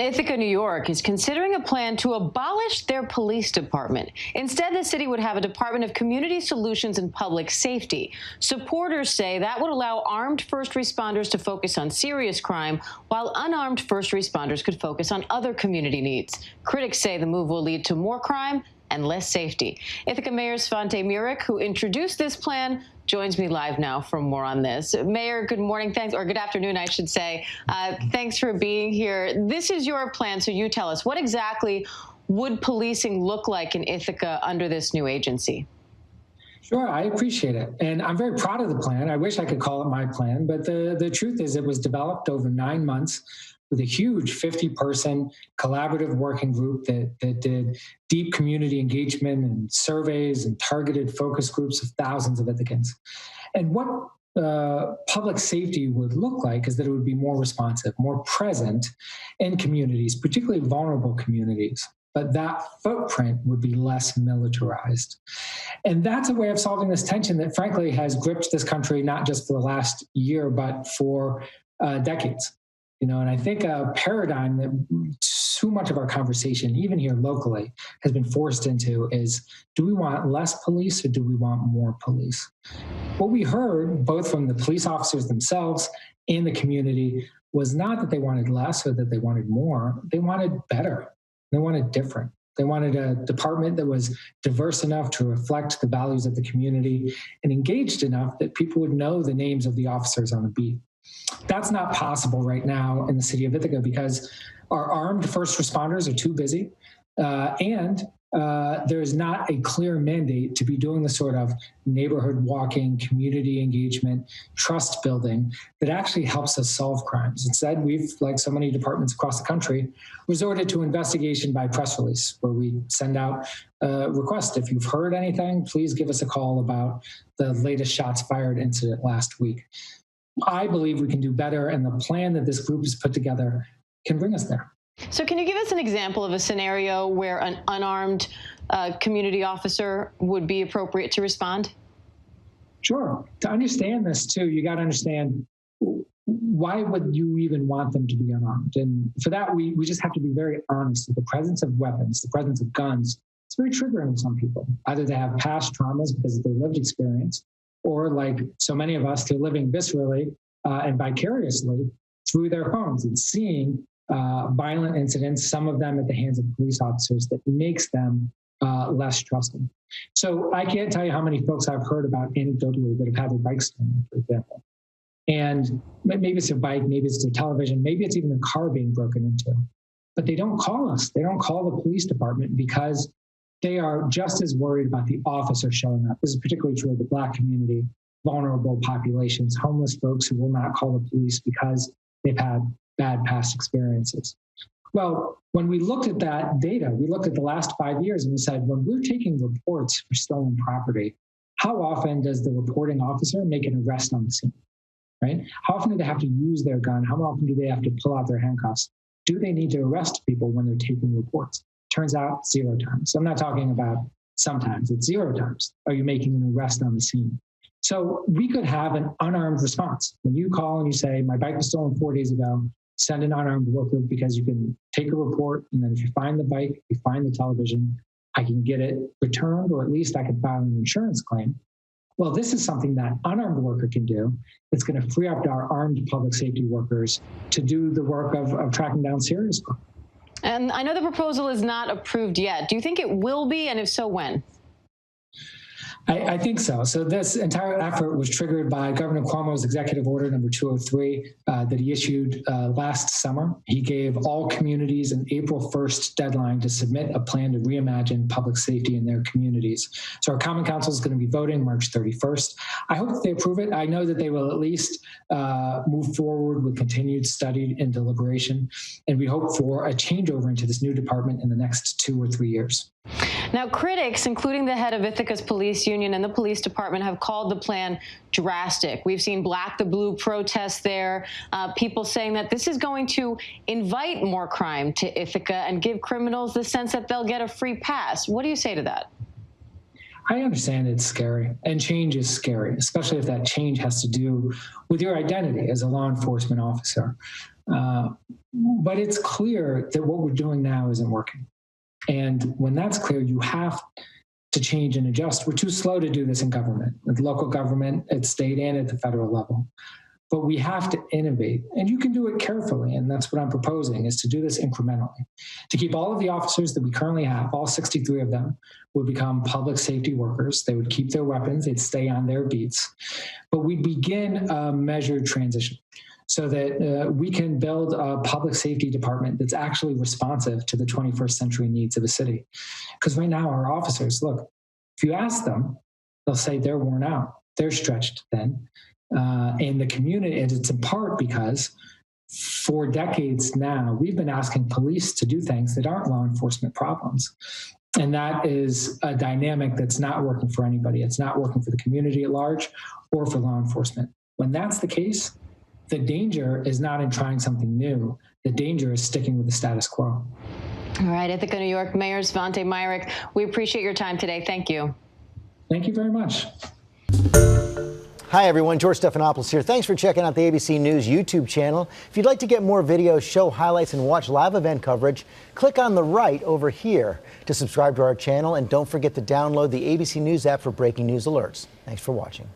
Ithaca, New York is considering a plan to abolish their police department. Instead, the city would have a Department of Community Solutions and Public Safety. Supporters say that would allow armed first responders to focus on serious crime, while unarmed first responders could focus on other community needs. Critics say the move will lead to more crime and less safety. Ithaca Mayor Svante Myrick, who introduced this plan, joins me live now for more on this. Mayor, good morning, thanks, or good afternoon, I should say. Thanks for being here. This is your plan, so you tell us, what exactly would policing look like in Ithaca under this new agency? Sure, I appreciate it. And I'm very proud of the plan. I wish I could call it my plan, but the truth is it was developed over 9 months with a huge 50-person collaborative working group that did deep community engagement and surveys and targeted focus groups of thousands of Ithacans. And what public safety would look like is that it would be more responsive, more present in communities, particularly vulnerable communities. But that footprint would be less militarized. And that's a way of solving this tension that, frankly, has gripped this country, not just for the last year, but for decades. And I think a paradigm that too much of our conversation, even here locally, has been forced into is, do we want less police or do we want more police? What we heard, both from the police officers themselves and the community, was not that they wanted less or that they wanted more. They wanted better. They wanted different. They wanted a department that was diverse enough to reflect the values of the community and engaged enough that people would know the names of the officers on the beat. That's not possible right now in the city of Ithaca because our armed first responders are too busy and there is not a clear mandate to be doing the sort of neighborhood walking, community engagement, trust building that actually helps us solve crimes. Instead, we've, like so many departments across the country, resorted to investigation by press release, where we send out a request. If you've heard anything, please give us a call about the latest shots fired incident last week. I believe we can do better, and the plan that this group has put together can bring us there. So can you give us an example of a scenario where an unarmed community officer would be appropriate to respond? Sure. To understand this, too, you got to understand, why would you even want them to be unarmed? And for that, we just have to be very honest that the presence of weapons, the presence of guns, it's very triggering to some people. Either they have past traumas because of their lived experience, or like so many of us, they're living viscerally and vicariously through their phones and seeing violent incidents, some of them at the hands of police officers, that makes them less trusting. So I can't tell you how many folks I've heard about anecdotally that have had their bikes stolen, for example. And maybe it's their bike, maybe it's their television, maybe it's even their car being broken into. But they don't call us. They don't call the police department because they are just as worried about the officer showing up. This is particularly true of the Black community, vulnerable populations, homeless folks who will not call the police because they've had bad past experiences. Well, when we looked at that data, we looked at the last 5 years and we said, when we're taking reports for stolen property, how often does the reporting officer make an arrest on the scene, right? How often do they have to use their gun? How often do they have to pull out their handcuffs? Do they need to arrest people when they're taking reports? Turns out 0 times. So I'm not talking about sometimes, it's 0 times. Are you making an arrest on the scene? So we could have an unarmed response. When you call and you say, my bike was stolen 4 days ago, send an unarmed worker because you can take a report. And then if you find the bike, you find the television, I can get it returned, or at least I can file an insurance claim. Well, this is something that unarmed worker can do. It's going to free up our armed public safety workers to do the work of tracking down serious crime. And I know the proposal is not approved yet. Do you think it will be? And if so, when? I think so. So this entire effort was triggered by Governor Cuomo's executive order number 203 that he issued last summer. He gave all communities an April 1st deadline to submit a plan to reimagine public safety in their communities. So our Common Council is going to be voting March 31st. I hope that they approve it. I know that they will at least move forward with continued study and deliberation. And we hope for a changeover into this new department in the next 2 or 3 years. Now, critics, including the head of Ithaca's police union and the police department, have called the plan drastic. We've seen Black the Blue protests there, people saying that this is going to invite more crime to Ithaca and give criminals the sense that they'll get a free pass. What do you say to that? I understand it's scary, and change is scary, especially if that change has to do with your identity as a law enforcement officer. But it's clear that what we're doing now isn't working. And when that's clear, you have to change and adjust. We're too slow to do this in government, at local government, at state and at the federal level. But we have to innovate, and you can do it carefully. And that's what I'm proposing, is to do this incrementally. To keep all of the officers that we currently have, all 63 of them, would become public safety workers. They would keep their weapons, they'd stay on their beats. But we'd begin a measured transition so that we can build a public safety department that's actually responsive to the 21st century needs of a city. Because right now, our officers, look, if you ask them, they'll say they're worn out, they're stretched thin. In the community, and it's in part because for decades now, we've been asking police to do things that aren't law enforcement problems. And that is a dynamic that's not working for anybody. It's not working for the community at large or for law enforcement. When that's the case, the danger is not in trying something new. The danger is sticking with the status quo. All right, Ithaca, New York Mayor Svante Myrick, we appreciate your time today. Thank you. Thank you very much. Hi, everyone. George Stephanopoulos here. Thanks for checking out the ABC News YouTube channel. If you'd like to get more videos, show highlights, and watch live event coverage, click on the right over here to subscribe to our channel. And don't forget to download the ABC News app for breaking news alerts. Thanks for watching.